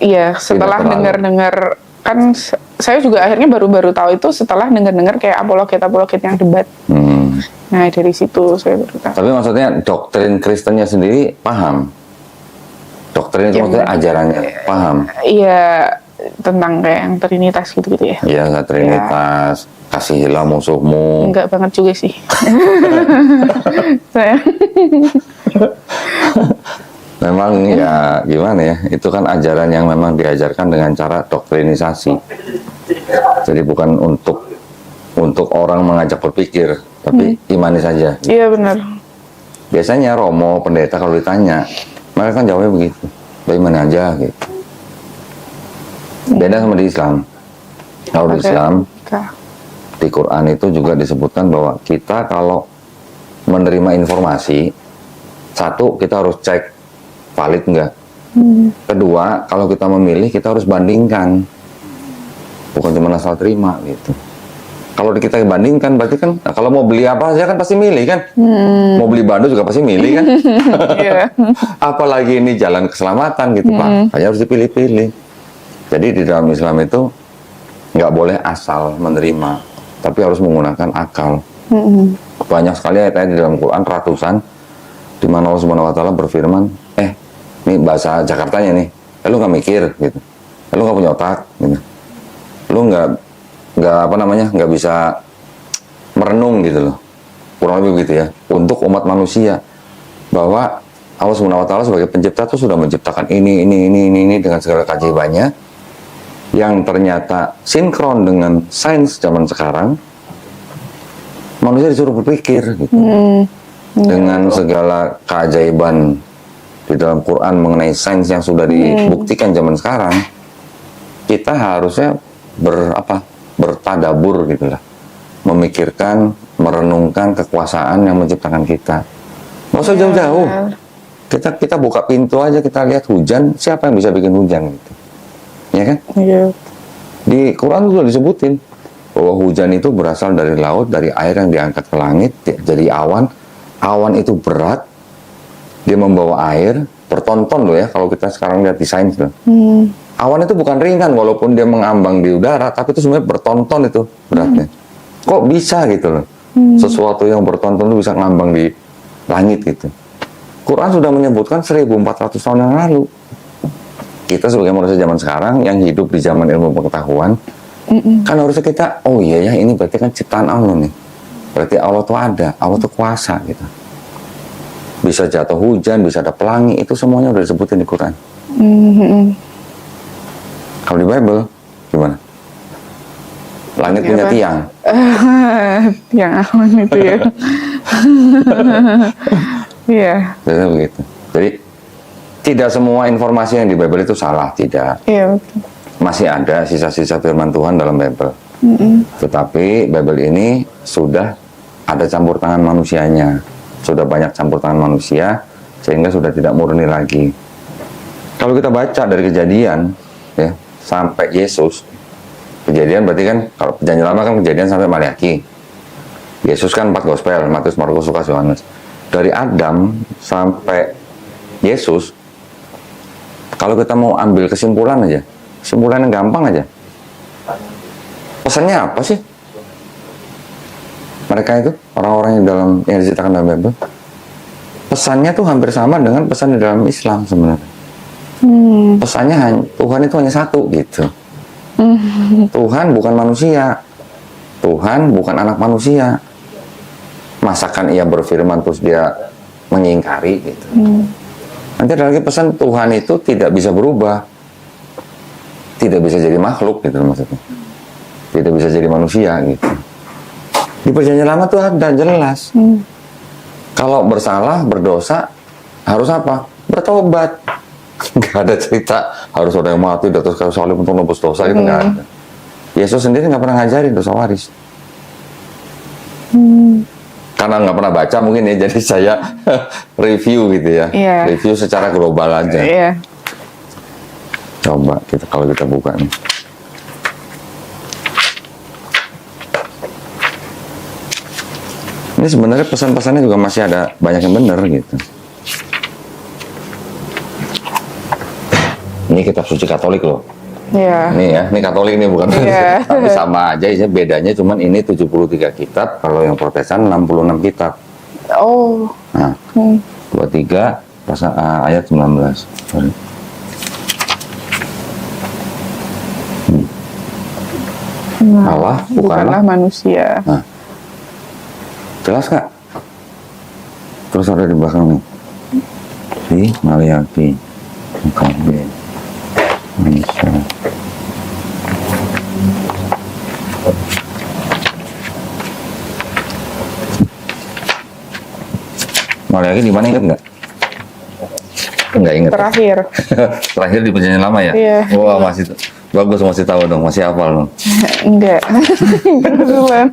Iya, setelah dengar-dengar kan saya juga akhirnya baru-baru tahu itu setelah dengar-dengar kayak apologet yang debat. Nah dari situ saya baru tahu. Tapi maksudnya doktrin Kristennya sendiri paham? Doktrin itu maksudnya ajarannya paham? Iya, tentang kayak yang Trinitas gitu-gitu ya. Iya, nggak Trinitas, kasihilah musuhmu. Enggak banget juga sih. Saya Memang ya gimana ya, itu kan ajaran yang memang diajarkan dengan cara doktrinisasi. Jadi bukan untuk orang mengajak berpikir, tapi imani saja. Iya benar. Biasanya romo, pendeta kalau ditanya, mereka kan jawabnya begitu, bagaimana aja gitu. Beda sama di Islam. Kalau di Islam, di Quran itu juga disebutkan bahwa kita kalau menerima informasi, satu kita harus cek valid enggak. Kedua, kalau kita memilih kita harus bandingkan, bukan cuma asal terima gitu. Kalau kita bandingkan berarti kan, nah, kalau mau beli apa aja kan pasti milih kan. Mau beli bando juga pasti milih kan. Apalagi ini jalan keselamatan gitu Pak, hanya harus dipilih-pilih. Jadi di dalam Islam itu nggak boleh asal menerima, tapi harus menggunakan akal. Banyak sekali ayat-ayat di dalam Quran, ratusan, di mana Allah Subhanahu Wa Taala berfirman, ini bahasa Jakartanya nih, lu nggak mikir gitu, lu nggak punya otak gitu, lu nggak bisa merenung gitu loh, kurang lebih begitu ya, untuk umat manusia, bahwa Allah Subhanahu Wa Taala sebagai pencipta tuh sudah menciptakan ini dengan segala keajaibannya, yang ternyata sinkron dengan sains zaman sekarang. Manusia disuruh berpikir gitu. Dengan segala keajaiban di dalam Quran mengenai sains yang sudah dibuktikan zaman sekarang, kita harusnya bertadabur gitulah, memikirkan, merenungkan kekuasaan yang menciptakan kita. Nggak usah jauh-jauh, kita buka pintu aja, kita lihat hujan, siapa yang bisa bikin hujan gitu, ya kan? Di Quran sudah disebutin bahwa hujan itu berasal dari laut, dari air yang diangkat ke langit jadi awan. Awan itu berat, dia membawa air, bertonton loh ya, kalau kita sekarang lihat di sains loh. Awan itu bukan ringan, walaupun dia mengambang di udara, tapi itu sebenarnya bertonton itu beratnya. Kok bisa gitu loh, sesuatu yang bertonton itu bisa ngambang di langit gitu. Quran sudah menyebutkan 1400 tahun yang lalu. Kita sebagai manusia zaman sekarang, yang hidup di zaman ilmu pengetahuan, kan harusnya kita, oh iya ya, ini berarti kan ciptaan Allah nih. Berarti Allah tuh ada, Allah tuh kuasa gitu. Bisa jatuh hujan, bisa ada pelangi, itu semuanya udah disebutin di Quran. Kalau di Bible, gimana? Langit punya tiang. Tiang awan itu ya. Iya. Biasanya begitu. Jadi, tidak semua informasi yang di Bible itu salah, tidak. Iya betul. Masih ada sisa-sisa firman Tuhan dalam Bible. Tetapi Bible ini sudah ada campur tangan manusianya, sudah banyak campur tangan manusia, sehingga sudah tidak murni lagi. Kalau kita baca dari Kejadian ya sampai Yesus, Kejadian berarti kan, kalau Perjanjian Lama kan Kejadian sampai Maliaki, Yesus kan 4 gospel, Matius, Markus, Lukas, Yohanes. Dari Adam sampai Yesus, kalau kita mau ambil kesimpulan aja, kesimpulan yang gampang aja, pesannya apa sih mereka itu, orang-orang yang diceritakan dalam Bible? Pesannya tuh hampir sama dengan pesan di dalam Islam sebenarnya. Pesannya Tuhan itu hanya satu gitu. Tuhan bukan manusia, Tuhan bukan anak manusia. Masakan ia berfirman terus dia mengingkari gitu. Nanti ada lagi pesan, Tuhan itu tidak bisa berubah, tidak bisa jadi makhluk gitu maksudnya, tidak bisa jadi manusia gitu. Di Perjanjian Lama tuh ada jelas. Kalau bersalah, berdosa, harus apa? Bertobat. Nggak ada cerita harus ada yang mati di atas kayu salib untuk nebus dosa, gitu nggak ada. Yesus sendiri nggak pernah ngajarin dosa waris. Karena nggak pernah baca mungkin ya, jadi saya review gitu ya. Review secara global aja. Coba kita kalau kita buka nih. Ini sebenarnya pesan-pesannya juga masih ada banyak yang benar gitu. Ini kitab suci Katolik loh. Iya. Ini ya, ini Katolik nih bukan Iya. tapi sama aja isinya, bedanya cuman ini 73 kitab, kalau yang Protestan 66 kitab. Oh. Nah, 23 pasal ayat 19. Sorry. Allah bukanlah manusia. Nah, jelas Kak? Terus ada di belakang nih. Si Maliaki, Makabe, manusia. Maliaki di mana, ingat nggak? Nggak ingat. Terakhir. Terakhir di Perjanjian Lama ya? Iya. Wah, masih bagus, masih tahu dong, masih hafal dong. Enggak. Kebetulan.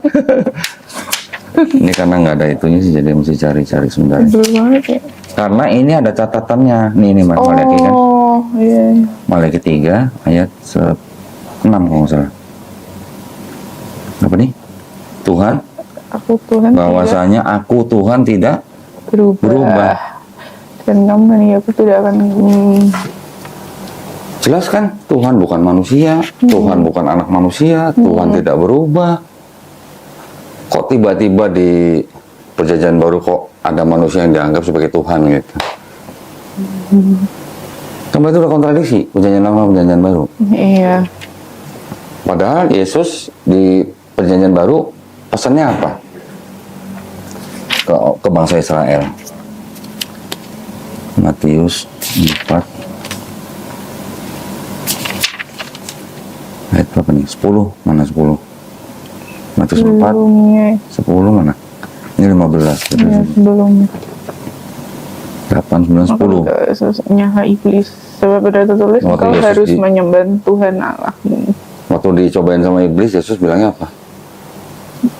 Ini karena nggak ada itunya sih, jadi mesti cari-cari sebentar. Betul banget ya. Karena ini ada catatannya. Nih Maliaki kan. Oh, iya. Maliaki 3 ayat 6 kalau nggak salah. Apa nih? Tuhan, Aku Tuhan bahwasanya aku Tuhan tidak tidak berubah. Dan kamu dan aku tidak akan jelas kan? Tuhan bukan manusia, Tuhan bukan anak manusia, Tuhan tidak berubah. Kok tiba-tiba di Perjanjian Baru kok ada manusia yang dianggap sebagai Tuhan gitu? Kan itu udah kontradiksi, Perjanjian Lama, Perjanjian Baru. Iya. Padahal Yesus di Perjanjian Baru pesannya apa? Ke bangsa Israel. Matius 4 ayat berapa nih? 10, mana 10? Matius 4 Sebelumnya. 10 mana? Ini 15 gitu. Ya, sebelumnya. 8, 9, 10. Nyala iblis. Sebab ada tertulis Waktu engkau Yesus harus di- menyembah Tuhan Allahmu. Waktu dicobain sama iblis, Yesus bilangnya apa?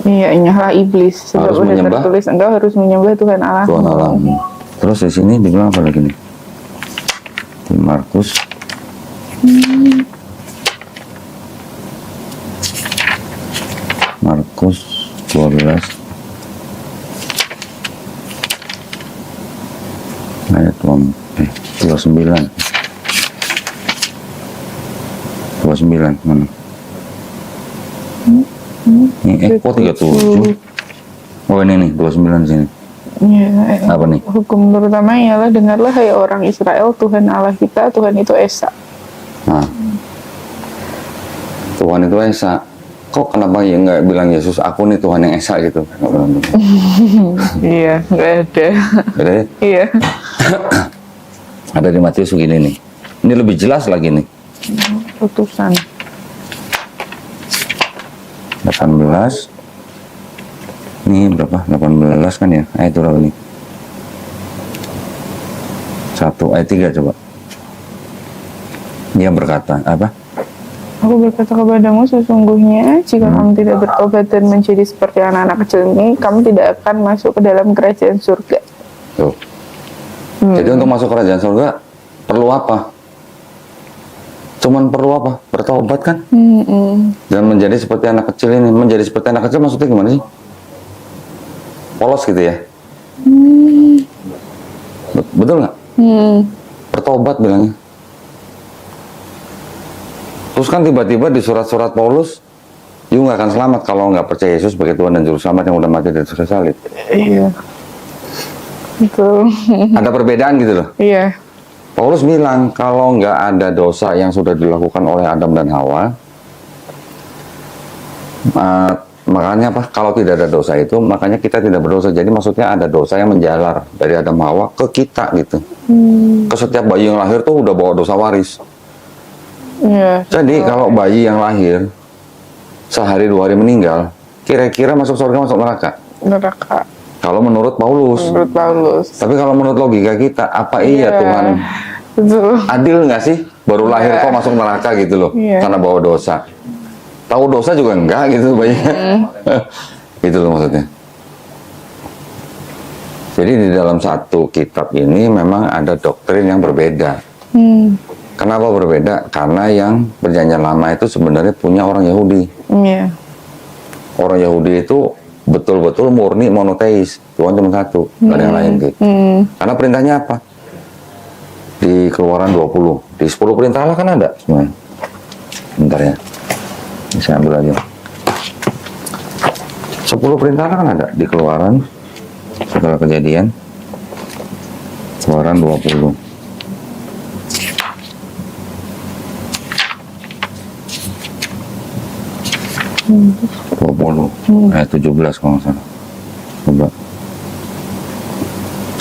Iya, nyala iblis. Sebab Harus ada menyembah tertulis engkau harus menyembah Tuhan Allahmu. Tuhan Allahmu. Terus di sini dibilang apa lagi nih? Di Markus. Markus 12 ayat 29 mana? Ini kok 37? Oh ini nih 29 sini. Iya. Apa nih? Hukum terutama ialah dengarlah hai orang Israel, Tuhan Allah kita, Tuhan itu Esa. Nah, Tuhan itu Esa. Kok kenapa ya nggak bilang Yesus aku nih Tuhan yang Esa gitu? Nggak bilang gitu. Iya, nggak ada. Jadi Iya. ada di Matius begini nih. Ini lebih jelas lagi nih. Putusan. 18. Ini berapa? 18 kan ya? Ayat berapa nih? 1 ayat 3 coba. Dia berkata apa? Aku berkata kepadamu sesungguhnya jika kamu tidak bertobat dan menjadi seperti anak-anak kecil ini, kamu tidak akan masuk ke dalam kerajaan surga. Tuh. Jadi untuk masuk kerajaan surga perlu apa? Cuman perlu apa? Bertobat kan? Dan menjadi seperti anak kecil ini. Menjadi seperti anak kecil maksudnya gimana sih? Polos gitu ya? Betul nggak? Bertobat bilangnya. Terus kan tiba-tiba di surat-surat Paulus, you nggak akan selamat kalau nggak percaya Yesus sebagai Tuhan dan Juru Selamat yang udah mati di atas kayu salib. Iya. Betul. Ada perbedaan gitu loh. Iya. Paulus bilang kalau nggak ada dosa yang sudah dilakukan oleh Adam dan Hawa, makanya apa? Kalau tidak ada dosa itu, makanya kita tidak berdosa. Jadi maksudnya ada dosa yang menjalar dari Adam Hawa ke kita gitu. Ke setiap bayi yang lahir tuh udah bawa dosa waris. Iya. Jadi kalau bayi yang lahir sehari 2 hari meninggal, kira-kira masuk surga masuk neraka? Neraka. Kalau menurut Paulus. Menurut Paulus. Tapi kalau menurut logika kita, apa iya Tuhan Betul. adil nggak sih? Baru lahir kok masuk neraka gitu loh, Iya. karena bawa dosa. Tahu dosa juga enggak gitu bayinya. Itu loh maksudnya. Jadi di dalam satu kitab ini memang ada doktrin yang berbeda. Kenapa berbeda? Karena yang Perjanjian Lama itu sebenarnya punya orang Yahudi. Iya. Orang Yahudi itu betul-betul murni monoteis. Tuhan cuma satu, nggak ada yang lain gitu. Karena perintahnya apa? Di Keluaran 20. Di 10 perintah Allah kan ada sebenarnya. Bentar ya. Ini saya ambil aja. 10 perintah Allah kan ada di Keluaran setelah Kejadian. Keluaran 20. Ayat 17 kalau nggak salah. Coba.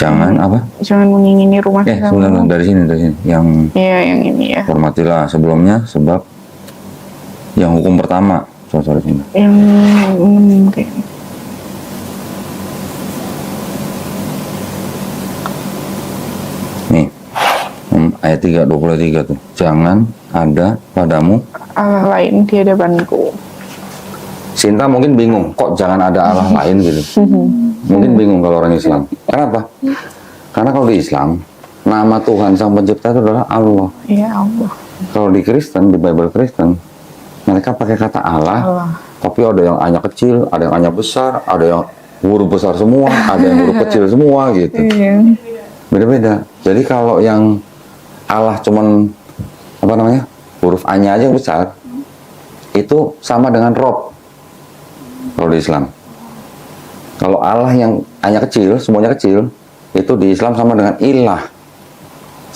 Jangan apa? Jangan mengingini rumah Sebenarnya dari sini. Yang iya, yang ini ya. hormatilah sebelumnya sebab yang hukum pertama. Sorry sini. Yang kayaknya. Nih. Ayat 23 tuh. Jangan ada padamu Allah lain di hadapanku. Sinta mungkin bingung, kok jangan ada Allah lain gitu. Mungkin bingung kalau orang Islam. Kenapa? Karena kalau di Islam, nama Tuhan Sang Pencipta itu adalah Allah. Ya Allah. Kalau di Kristen, di Bible Kristen, mereka pakai kata Allah. Tapi ada yang A-nya kecil, ada yang A-nya besar, ada yang huruf besar semua, ada yang huruf kecil semua gitu. Iya. Beda-beda. Jadi kalau yang Allah cuman apa namanya? Huruf A-nya aja yang besar, itu sama dengan Rob. Kalau di Islam. Kalau Allah yang hanya kecil, semuanya kecil, itu di Islam sama dengan ilah,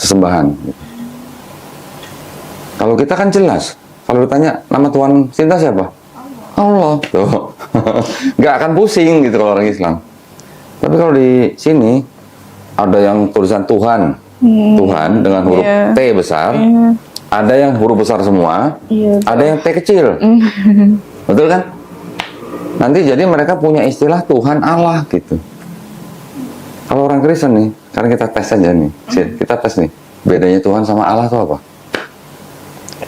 sesembahan. Kalau kita kan jelas, kalau ditanya nama Tuhan Sinta siapa? Allah. Tuh. Nggak akan pusing gitu kalau orang Islam. Tapi kalau di sini ada yang tulisan Tuhan, Tuhan dengan huruf T besar, ada yang huruf besar semua, ada yang T kecil, betul kan? Nanti jadi mereka punya istilah Tuhan Allah gitu. Kalau orang Kristen nih, karena kita tes aja nih, kita tes nih, bedanya Tuhan sama Allah itu apa?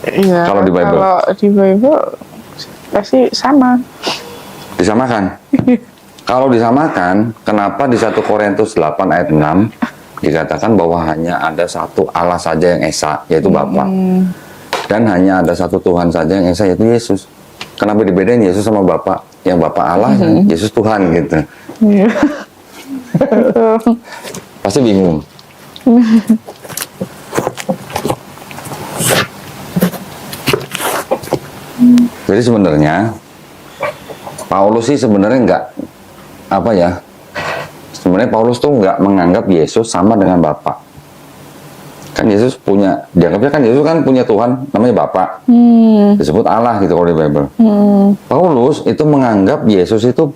Iya. Kalau di Bible? Kalau di Bible pasti sama. Disamakan. Kalau disamakan, kenapa di 1 Korintus 8 ayat 6 dikatakan bahwa hanya ada satu Allah saja yang Esa, yaitu Bapa, dan hanya ada satu Tuhan saja yang Esa, yaitu Yesus. Kenapa dibedain Yesus sama Bapa? Yang Bapa Allah, Yesus Tuhan gitu. Iya. Pasti bingung. Jadi sebenarnya Paulus sih sebenarnya nggak apa ya? Sebenarnya Paulus tuh nggak menganggap Yesus sama dengan Bapa. Kan Yesus punya, dianggapnya kan Yesus kan punya Tuhan namanya Bapa, disebut Allah gitu kalau di Bible. Paulus itu menganggap Yesus itu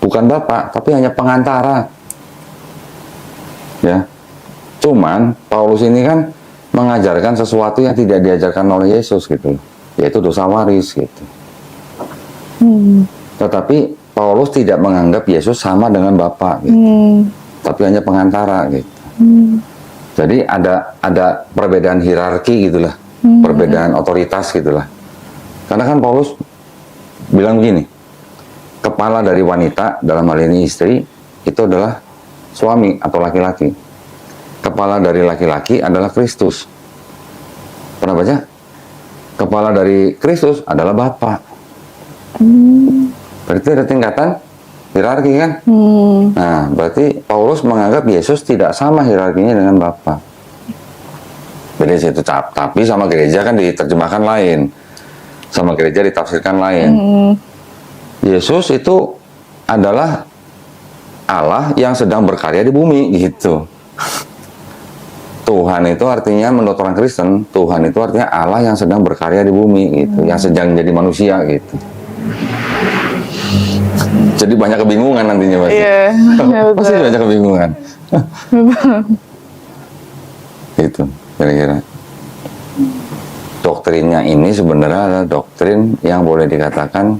bukan Bapa, tapi hanya pengantara. Ya, cuman Paulus ini kan mengajarkan sesuatu yang tidak diajarkan oleh Yesus gitu, yaitu dosa waris gitu. Tetapi Paulus tidak menganggap Yesus sama dengan Bapa, gitu. Tapi hanya pengantara gitu. Jadi ada perbedaan hierarki gitulah, perbedaan otoritas gitulah. Karena kan Paulus bilang begini, kepala dari wanita dalam hal ini istri itu adalah suami atau laki-laki. Kepala dari laki-laki adalah Kristus. Pernah baca? Kepala dari Kristus adalah Bapa. Berarti ada tingkatan hierarki kan? Nah, berarti Paulus menganggap Yesus tidak sama hierarkinya dengan Bapa. Jadi situ tapi sama gereja kan diterjemahkan lain, sama gereja ditafsirkan lain. Yesus itu adalah Allah yang sedang berkarya di bumi gitu. Tuhan itu artinya menurut orang Kristen, Tuhan itu artinya Allah yang sedang berkarya di bumi gitu, yang sedang jadi manusia gitu. Jadi banyak kebingungan nantinya pasti. Iya, Pasti banyak kebingungan. Itu kira-kira. Doktrinnya ini sebenarnya adalah doktrin yang boleh dikatakan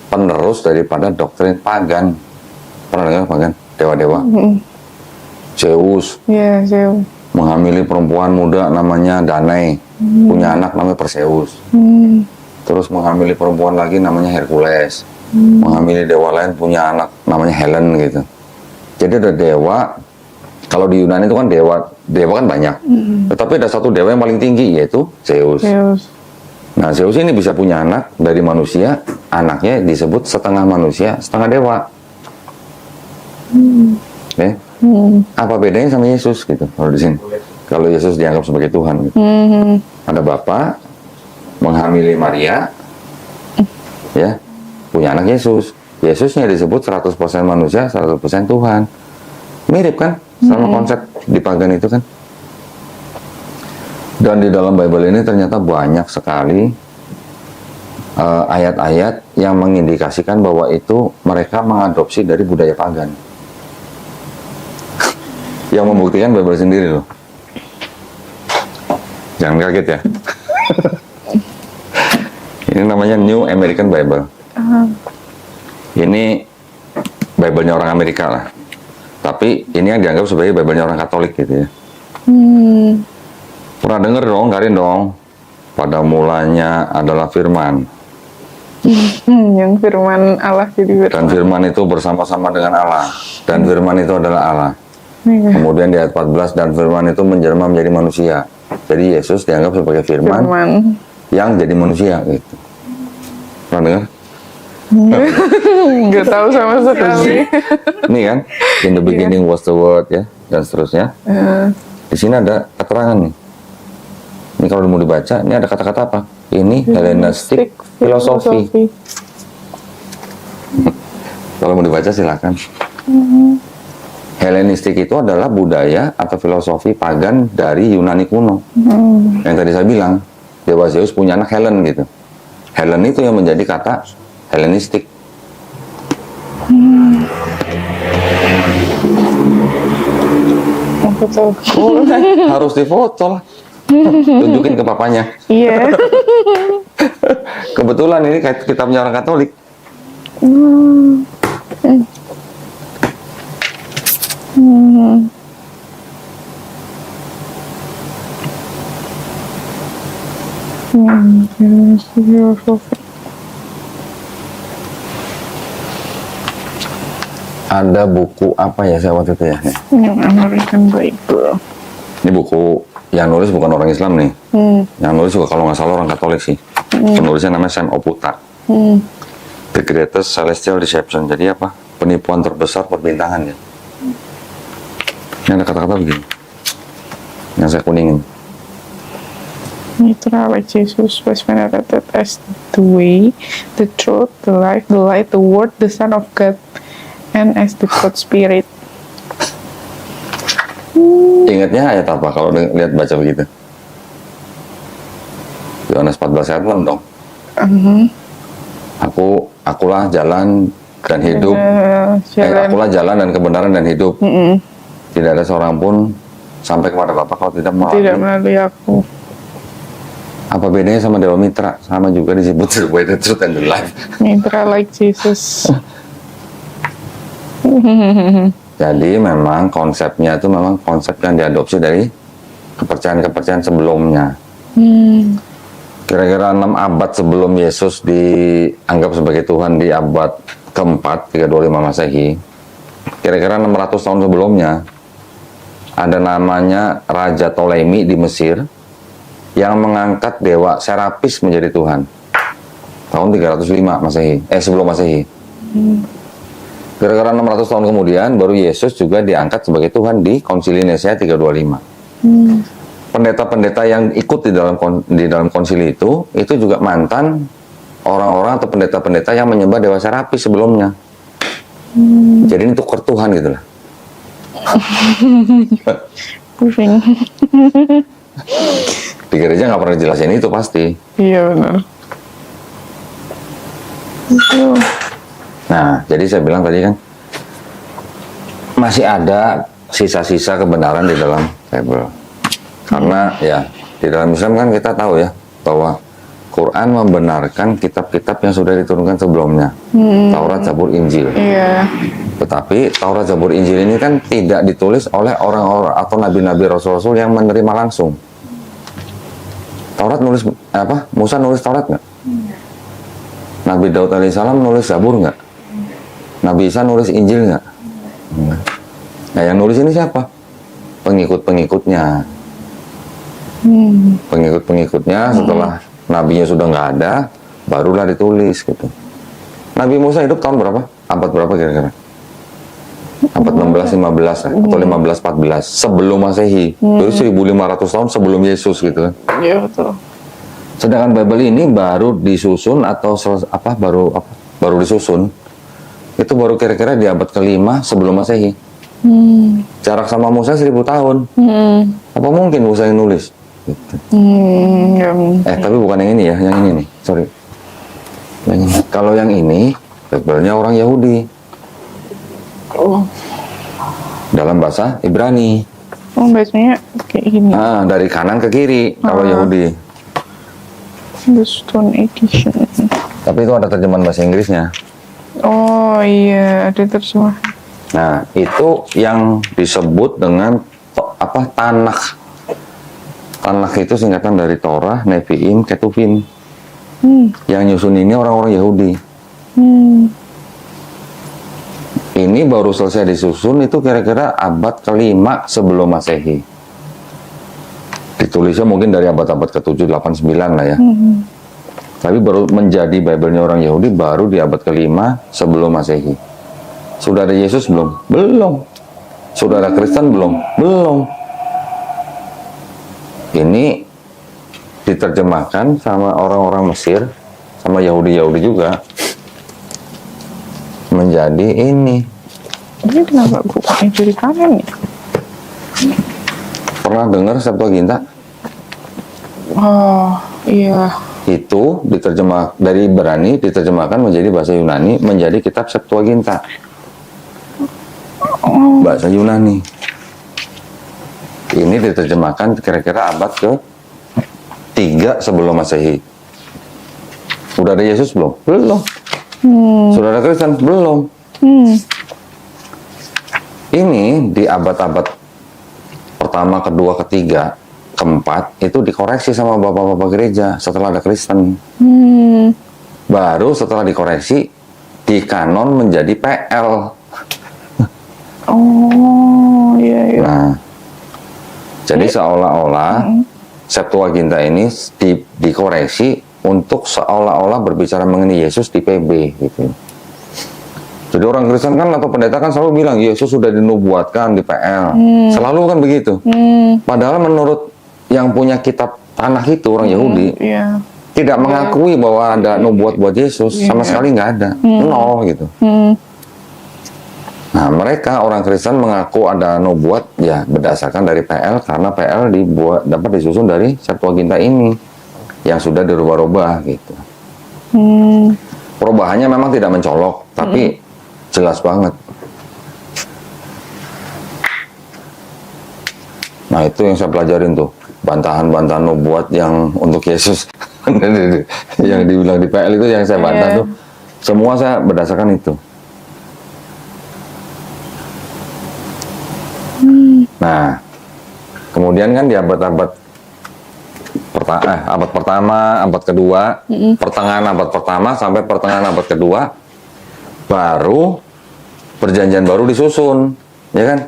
penerus daripada doktrin pagan. Pernah dengar pagan? Dewa-dewa. Zeus. Iya, Zeus. Menghamili perempuan muda namanya Danae. Punya anak namanya Perseus. Terus menghamili perempuan lagi namanya Hercules. Menghamili dewa lain punya anak namanya Helen gitu. Jadi ada dewa, kalau di Yunani itu kan dewa kan banyak. Tetapi ada satu dewa yang paling tinggi yaitu Zeus. Nah, Zeus ini bisa punya anak dari manusia, anaknya disebut setengah manusia, setengah dewa. Apa bedanya sama Yesus gitu kalau di sini? kalau Yesus dianggap sebagai Tuhan. Gitu. Ada Bapa menghamili Maria, ya, punya anak Yesus. Yesusnya disebut 100% manusia, 100% Tuhan. Mirip kan sama konsep di pagan itu kan. Dan di dalam Bible ini ternyata banyak sekali ayat-ayat yang mengindikasikan bahwa itu mereka mengadopsi dari budaya pagan. Yang membuktikan Bible sendiri loh. Jangan kaget ya. Ini namanya New American Bible. Ini Bible-nya orang Amerika lah. Tapi ini yang dianggap sebagai Bible-nya orang Katolik gitu ya. Pernah denger dong, Karin dong. Pada mulanya adalah firman. Yang firman Allah jadi firman. Dan firman itu bersama-sama dengan Allah. Dan firman itu adalah Allah. Kemudian di ayat 14, dan firman itu menjelma menjadi manusia. Jadi Yesus dianggap sebagai firman. Yang jadi manusia gitu. Pernah dengar? Nggak tahu sama sekali. Ini kan, in the beginning was the word ya, dan seterusnya. Di sini ada keterangan nih. Ini kalau mau dibaca, ini ada kata-kata apa? Ini Hellenistic filosofi. Kalau mau dibaca silakan. Hellenistik itu adalah budaya atau filosofi pagan dari Yunani kuno. Yang tadi saya bilang, Dewa Zeus punya anak Helen gitu. Helen itu yang menjadi kata Hellenistik. Betul. Harus difoto lah. Tunjukin ke papanya. Iya. Kebetulan ini kitabnya orang Katolik. Ada buku apa ya saya waktu itu ya? American Bible. Ini buku yang nulis bukan orang Islam nih. Yang nulis juga kalau nggak salah orang Katolik sih. Penulisnya namanya Sam Oputa. The Greatest Celestial Deception. Jadi apa? Penipuan terbesar perbintangan ya. Ini ada kata-kata begini. Yang saya kuningin. Mitra like Jesus was venerated as the way, the truth, the life, the light, the word, the Son of God, and as the God Spirit. Ingatnya ayat apa kalau lihat baca begitu? Yohanes 14 ayat 6 dong. Akulah jalan dan hidup. Akulah jalan dan kebenaran dan hidup. Tidak ada seorang pun sampai kepada Bapa kalau tidak melalui aku. Apa bedanya sama Dewa Mitra? Sama juga disebut the way, the truth, and the life. Mitra like Jesus. Jadi memang konsepnya itu memang konsep yang diadopsi dari kepercayaan-kepercayaan sebelumnya. Kira-kira 6 abad sebelum Yesus dianggap sebagai Tuhan di abad keempat, 325 Masehi. Kira-kira 600 tahun sebelumnya, ada namanya Raja Ptolemy di Mesir, yang mengangkat dewa Serapis menjadi Tuhan. Tahun 305 Masehi, sebelum Masehi. Kira-kira 600 tahun kemudian baru Yesus juga diangkat sebagai Tuhan di Konsili Nisea 325. Pendeta-pendeta yang ikut di dalam konsili itu juga mantan orang-orang atau pendeta-pendeta yang menyembah dewa Serapis sebelumnya. Jadi ini tukar Tuhan gitu lah. Pusing. Di gereja nggak pernah jelasin itu pasti. Iya benar. Nah, jadi saya bilang tadi kan masih ada sisa-sisa kebenaran di dalam Bible. Karena ya di dalam Islam kan kita tahu ya bahwa Quran membenarkan kitab-kitab yang sudah diturunkan sebelumnya. Taurat, Zabur, Injil. Iya. Tetapi Taurat, Zabur, Injil ini kan tidak ditulis oleh orang-orang atau nabi-nabi rasul-rasul yang menerima langsung. Taurat nulis apa? Musa nulis Taurat nggak? Nabi Daud alaihissalam nulis Zabur nggak? Nabi Isa nulis Injil nggak? Nah, yang nulis ini siapa? Pengikut-pengikutnya. Pengikut-pengikutnya setelah nabinya sudah nggak ada, barulah ditulis gitu. Nabi Musa hidup tahun berapa? Abad berapa kira-kira? abad 16, 15 atau 15, 14 sebelum Masehi. Itu 1500 tahun sebelum Yesus gitu kan. Iya betul. Sedangkan Bible ini baru disusun atau baru disusun itu baru kira-kira di abad ke-5 sebelum Masehi. Jarak sama Musa 1000 tahun. Apa mungkin Musa yang nulis? Gitu. Ya, Tapi bukan yang ini ya, yang ini nih. Sorry. Yang ini. Kalau yang ini, Bible-nya orang Yahudi. oh, Dalam bahasa Ibrani. biasanya kayak gini. Dari kanan ke kiri kalau Yahudi. The Stone Edition. Tapi itu ada terjemahan bahasa Inggrisnya. Oh iya, ada terjemah. Nah, itu yang disebut dengan Tanakh. Tanakh itu singkatan dari Torah, Nevi'im, Ketuvim. Yang nyusun ini orang-orang Yahudi. Ini baru selesai disusun itu kira-kira abad ke-5 sebelum Masehi. Ditulisnya mungkin dari abad-abad ke-7, 8, 9 lah ya. Tapi baru menjadi Bible-nya orang Yahudi baru di abad ke-5 sebelum Masehi. Sudah ada Yesus belum? Belum. Sudah ada Kristen belum? Belum. Ini diterjemahkan sama orang-orang Mesir, sama Yahudi-Yahudi juga, menjadi ini. Ini kenapa bukannya jadi kanan ya? Pernah dengar Septuaginta? Oh iya. Itu diterjemah dari Ibrani, diterjemahkan menjadi bahasa Yunani, menjadi kitab Septuaginta. Bahasa Yunani. Ini diterjemahkan kira-kira abad ke-3 sebelum Masehi. Sudah ada Yesus belum? Belum. Sudah ada Kristen? Belum. Ini di abad-abad pertama, kedua, ketiga, keempat itu dikoreksi sama bapak-bapak gereja setelah ada Kristen. Baru setelah dikoreksi di kanon menjadi PL. Oh iya iya. Nah, jadi seolah-olah Septuaginta ini dikoreksi untuk seolah-olah berbicara mengenai Yesus di PB gitu. Jadi orang Kristen kan atau pendeta kan selalu bilang Yesus sudah dinubuatkan di PL. Selalu kan begitu. Padahal menurut yang punya kitab Tanakh itu orang Yahudi Iya. tidak mengakui bahwa ada nubuat buat Yesus, sama sekali nggak ada, nol gitu. Nah, mereka orang Kristen mengaku ada nubuat ya berdasarkan dari PL karena PL dapat disusun dari Septuaginta ini yang sudah dirubah-rubah gitu. Perubahannya memang tidak mencolok, tapi jelas banget. Nah, itu yang saya pelajarin tuh, bantahan-bantahan nubuat yang untuk Yesus yang dibilang di PL itu yang saya bantah tuh, semua saya berdasarkan itu. Nah, kemudian kan di abad-abad abad pertama, abad kedua, pertengahan abad pertama sampai pertengahan abad kedua, baru perjanjian baru disusun, ya kan?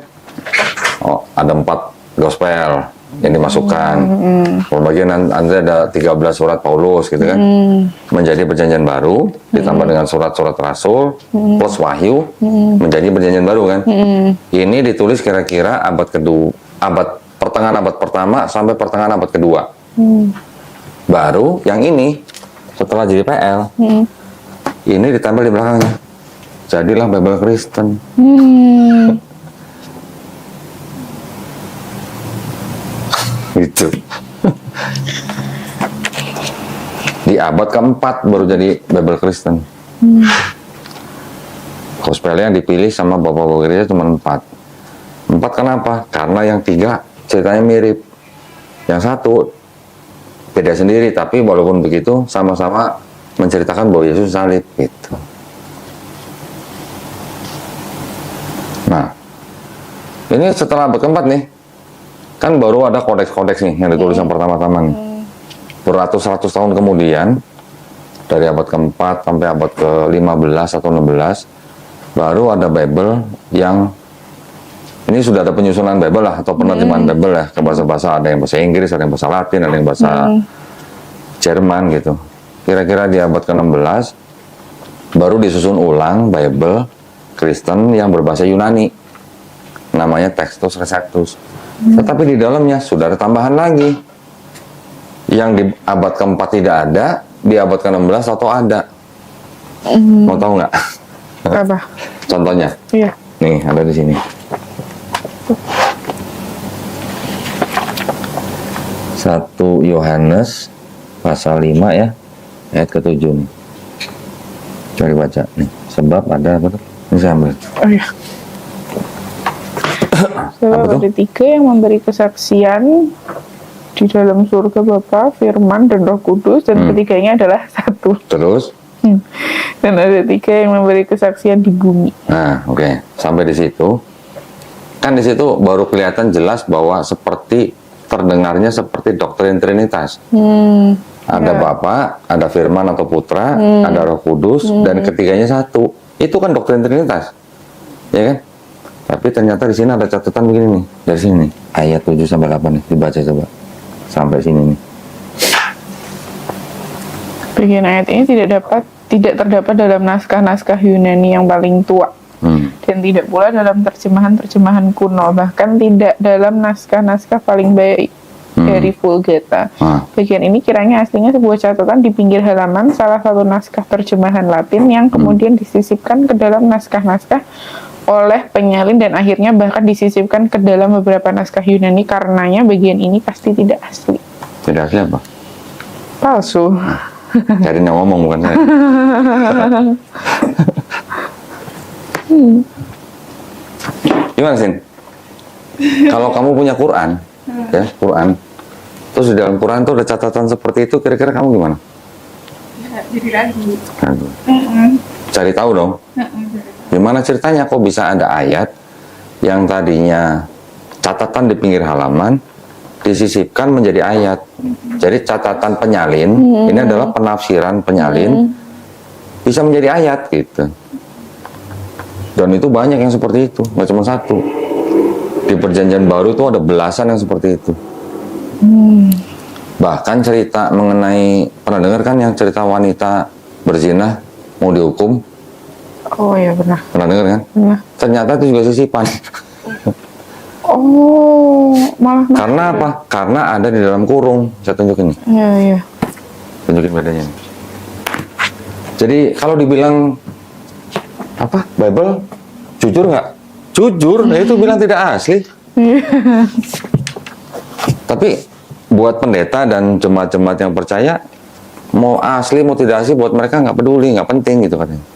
Oh, ada 4 gospel yang dimasukkan. Pembagian nanti ada 13 surat Paulus gitu kan. Menjadi perjanjian baru, ditambah dengan surat-surat rasul, plus wahyu, menjadi perjanjian baru kan. Ini ditulis kira-kira abad kedua, pertengahan abad pertama sampai pertengahan abad kedua. Baru yang ini, setelah jadi PL, ini ditambah di belakangnya. Jadilah Bible Kristen. Gitu. Di abad keempat baru jadi Bible Kristen. Gospelnya yang dipilih sama bapak-bapak gereja cuma 4. 4 kenapa? Karena yang 3 ceritanya mirip. Yang 1 beda sendiri, tapi walaupun begitu sama-sama menceritakan bahwa Yesus salib gitu. Nah, ini setelah abad keempat nih, kan baru ada kodeks-kodeks nih yang ditulis yang pertama-tama nih. Beratus-ratus tahun kemudian, dari abad keempat sampai abad ke-15 atau 16, baru ada Bible yang ini sudah ada penyusunan Bible lah atau penerjemahan Bible ya ke bahasa-bahasa, ada yang bahasa Inggris, ada yang bahasa Latin, ada yang bahasa Jerman gitu. Kira-kira di abad ke-16 baru disusun ulang Bible Kristen yang berbahasa Yunani. namanya Textus Receptus. Tetapi di dalamnya sudah ada tambahan lagi. Yang di abad keempat tidak ada, di abad ke-16 atau ada. Mau tahu nggak? Apa? Contohnya, Iya. nih ada di sini. 1 Yohanes pasal 5 ya, ayat ke-7 nih. Coba baca nih. Sebab ada apa tuh? Ini saya ambil. Oh iya. Sebab ada 3 yang memberi kesaksian di dalam surga Bapa, Firman, dan Roh Kudus, dan ketiganya adalah 1. Terus? Dan ada 3 yang memberi kesaksian di bumi. Nah, oke. Sampai di situ. Kan di situ baru kelihatan jelas bahwa seperti terdengarnya seperti doktrin Trinitas. Ada Bapa, ada Firman atau Putra, ada Roh Kudus, dan ketiganya 1. Itu kan doktrin Trinitas. Ya kan? Tapi ternyata di sini ada catatan begini nih. Dari sini. Ayat 7 sampai 8 nih. Dibaca coba. Sampai sini nih. Bagian ayat ini tidak terdapat dalam naskah-naskah Yunani yang paling tua, dan tidak pula dalam terjemahan-terjemahan kuno, bahkan tidak dalam naskah-naskah paling baik dari Vulgata. Bagian ini kiranya aslinya sebuah catatan di pinggir halaman salah satu naskah terjemahan Latin yang kemudian disisipkan ke dalam naskah-naskah oleh penyalin, dan akhirnya bahkan disisipkan ke dalam beberapa naskah Yunani. Karenanya bagian ini pasti tidak asli. Tidak asli apa? Palsu. Cari yang ngomong bukan saya. Gimana Sin? Kalau kamu punya Quran, ya Quran, terus di dalam Quran tuh ada catatan seperti itu, kira-kira kamu gimana? Jadi ragu. Ragu. Cari tahu dong. Gimana ceritanya kok bisa ada ayat yang tadinya catatan di pinggir halaman disisipkan menjadi ayat. Jadi catatan penyalin ini adalah penafsiran penyalin bisa menjadi ayat gitu. Dan itu banyak yang seperti itu, nggak cuma 1. Di Perjanjian Baru itu ada belasan yang seperti itu. Bahkan cerita mengenai, pernah dengar kan yang cerita wanita berzina mau dihukum? Oh iya pernah. Pernah dengar kan? Pernah. Ternyata itu juga sisipan. Oh, malah. Karena apa? Karena ada di dalam kurung. Saya tunjukin nih. Iya, iya. Tunjukin bedanya nih. Jadi kalau dibilang apa? Bible jujur nggak? Jujur, nah itu bilang tidak asli. Tapi buat pendeta dan jemaat-jemaat yang percaya, mau asli mau tidak asli buat mereka nggak peduli, nggak penting gitu katanya.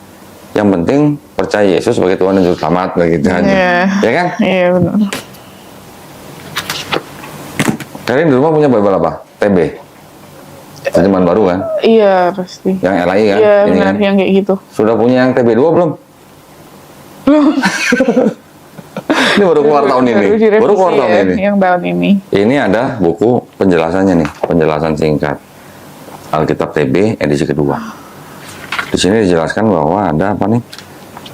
Yang penting percaya Yesus sebagai Tuhan dan Juru Selamat begitu aja. Ya kan? Iya benar. Kalian di rumah punya Bible apa? TB. Terjemahan baru kan? Iya pasti. Yang LAI kan? Iya Ini benar, kan? yang kayak gitu. Sudah punya yang TB2 belum? Ini baru keluar tahun ini. direvisi Baru keluar tahun ya, ini. yang tahun ini. Ini ada buku penjelasannya nih, penjelasan singkat. Alkitab TB edisi kedua. Di sini dijelaskan bahwa ada apa nih?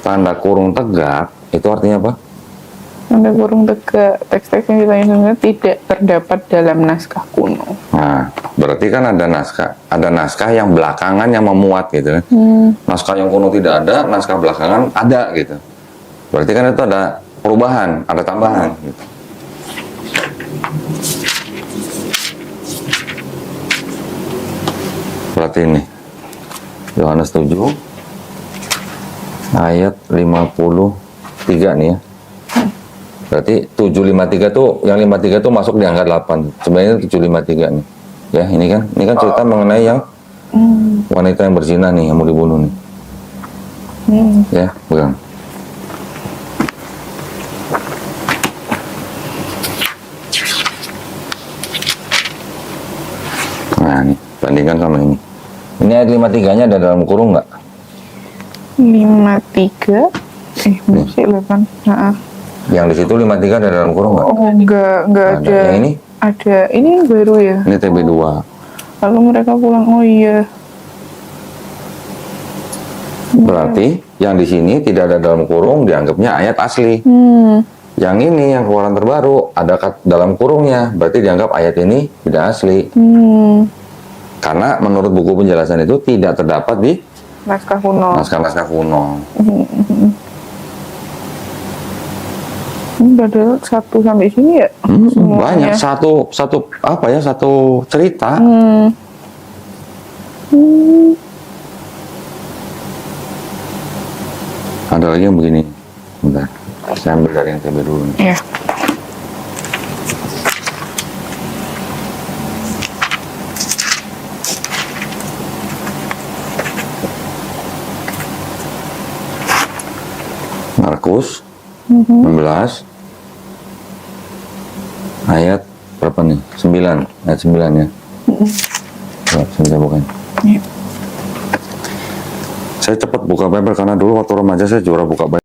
Tanda kurung tegak, itu artinya apa? Tanda kurung tegak, teks-teks yang kita inginkan tidak terdapat dalam naskah kuno. Nah, berarti kan ada naskah yang belakangan yang memuat gitu kan. Naskah yang kuno tidak ada, naskah belakangan ada gitu. Berarti kan itu ada perubahan, ada tambahan gitu. Berarti ini Yohanes 7 ayat 53 nih ya. Berarti 753 tuh, yang 53 tuh masuk di angka 8. Sebenarnya 753 nih. Ya, ini kan cerita mengenai yang wanita yang berzina nih, yang mau dibunuh nih. Ya, pegang. Nah, nih, bandingkan sama ini. Ini ayat 53-nya ada dalam kurung nggak? 53 masih 8. Nah, Yang di situ 53 ada dalam kurung nggak? oh enggak ada. Yang ini? Ada, ini yang baru ya. Ini TB2. Lalu mereka pulang, oh iya. Berarti yang di sini tidak ada dalam kurung dianggapnya ayat asli. Yang ini yang keluaran terbaru ada dalam kurungnya, berarti dianggap ayat ini tidak asli. Karena menurut buku penjelasan itu tidak terdapat di Naskah kuno. naskah-naskah kuno. Padahal 1 sampai sini ya. Banyak satu apa ya, satu cerita. Ada lagi yang begini. Bentar, saya ambil dari yang TB dulu nih. Iya. Markus 16 ayat berapa nih? 9, ayat 9 ya. Saya bukan. Iya. Saya cepat buka Bible karena dulu waktu remaja saya juara buka Bible.